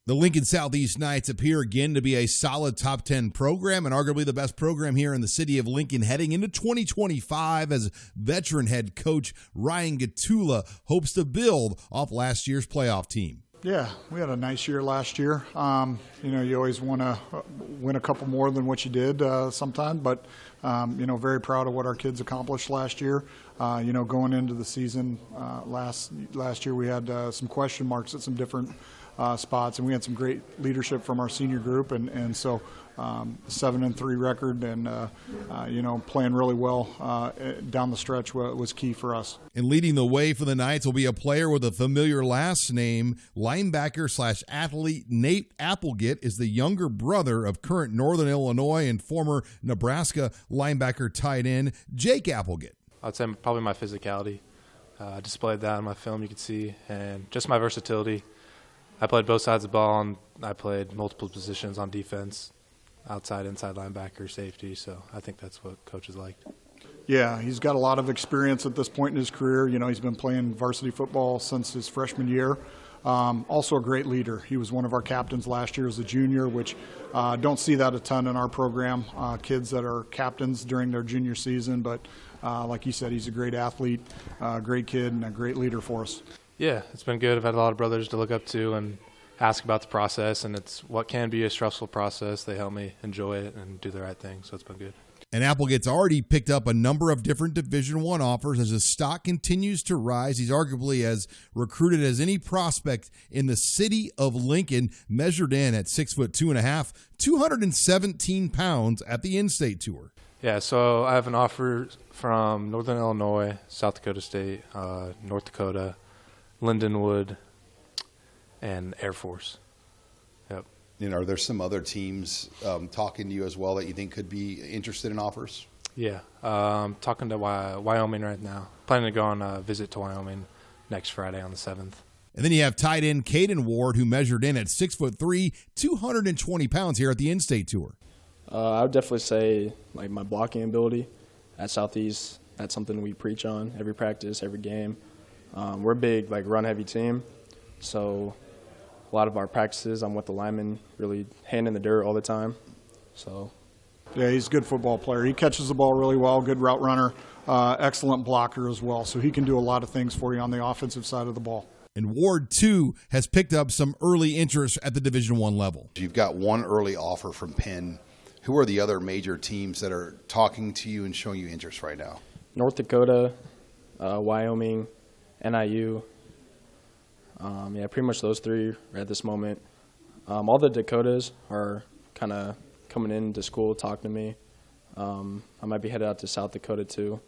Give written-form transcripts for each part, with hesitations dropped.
The Lincoln Southeast Knights appear again to be a solid top 10 program and arguably the best program here in the city of Lincoln heading into 2025 as veteran head coach Ryan Gatula hopes to build off last year's playoff team. Yeah, we had a nice year last year. You always want to win a couple more than what you did sometimes, but, very proud of what our kids accomplished last year. Going into the season last year, we had some question marks at some different spots, and we had some great leadership from our senior group, and so 7-3 record and playing really well down the stretch was key for us. And leading the way for the Knights will be a player with a familiar last name. Linebacker/athlete Nate Applegate is the younger brother of current Northern Illinois and former Nebraska linebacker tight end Jake Applegate. I'd say probably my physicality. I displayed that in my film, you can see, and just my versatility. I played both sides of the ball, and I played multiple positions on defense, outside, inside linebacker, safety, so I think that's what coaches liked. Yeah, he's got a lot of experience at this point in his career. He's been playing varsity football since his freshman year. Also a great leader. He was one of our captains last year as a junior, which don't see that a ton in our program, kids that are captains during their junior season, but like you said, he's a great athlete, great kid, and a great leader for us. Yeah, it's been good. I've had a lot of brothers to look up to and ask about the process, and it's what can be a stressful process. They help me enjoy it and do the right thing, so it's been good. And Applegate's already picked up a number of different Division I offers as his stock continues to rise. He's arguably as recruited as any prospect in the city of Lincoln, measured in at 6'2.5", 217 pounds at the in-state tour. Yeah, so I have an offer from Northern Illinois, South Dakota State, North Dakota, Lindenwood, and Air Force. Yep. Are there some other teams talking to you as well that you think could be interested in offers? Yeah, talking to Wyoming right now. Planning to go on a visit to Wyoming next Friday on the 7th. And then you have tight end Caden Ward, who measured in at 6'3", 220 pounds here at the in-state tour. I would definitely say my blocking ability at Southeast. That's something we preach on every practice, every game. We're a big run-heavy team, so a lot of our practices, I'm with the linemen, really hand in the dirt all the time. So, yeah, he's a good football player. He catches the ball really well, good route runner, excellent blocker as well. So he can do a lot of things for you on the offensive side of the ball. And Ward, too, has picked up some early interest at the Division I level. You've got one early offer from Penn. Who are the other major teams that are talking to you and showing you interest right now? North Dakota, Wyoming, NIU. Pretty much those three at this moment. All the Dakotas are kind of coming into school, talking to me. I might be headed out to South Dakota too,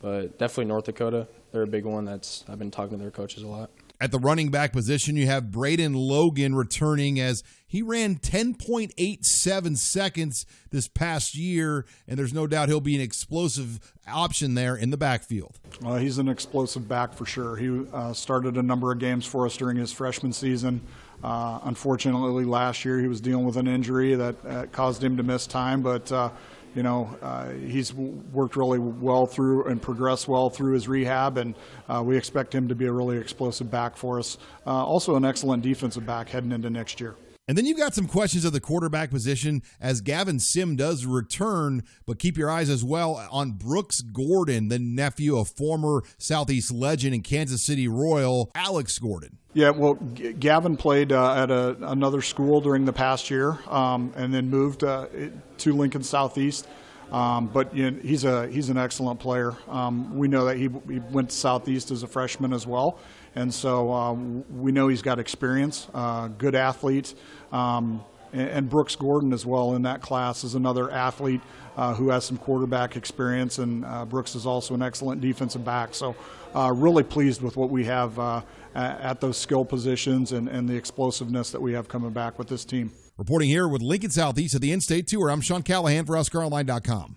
but definitely North Dakota. They're a big one. I've been talking to their coaches a lot. At the running back position, you have Braden Logan returning as he ran 10.87 seconds this past year, and there's no doubt he'll be an explosive option there in the backfield. He's an explosive back for sure. He started a number of games for us during his freshman season. Unfortunately, last year he was dealing with an injury that caused him to miss time, but he's worked really well through and progressed well through his rehab, and we expect him to be a really explosive back for us. Also an excellent defensive back heading into next year. And then you've got some questions of the quarterback position as Gavin Sim does return, but keep your eyes as well on Brooks Gordon, the nephew of former Southeast legend and Kansas City Royal, Alex Gordon. Yeah, well, Gavin played at another school during the past year and then moved to Lincoln Southeast. But he's an excellent player. We know that he went to Southeast as a freshman as well. And so we know he's got experience, good athlete. And Brooks Gordon as well in that class is another athlete who has some quarterback experience. And Brooks is also an excellent defensive back. So really pleased with what we have at those skill positions and the explosiveness that we have coming back with this team. Reporting here with Lincoln Southeast at the in-state tour, I'm Sean Callahan for HuskerOnline.com.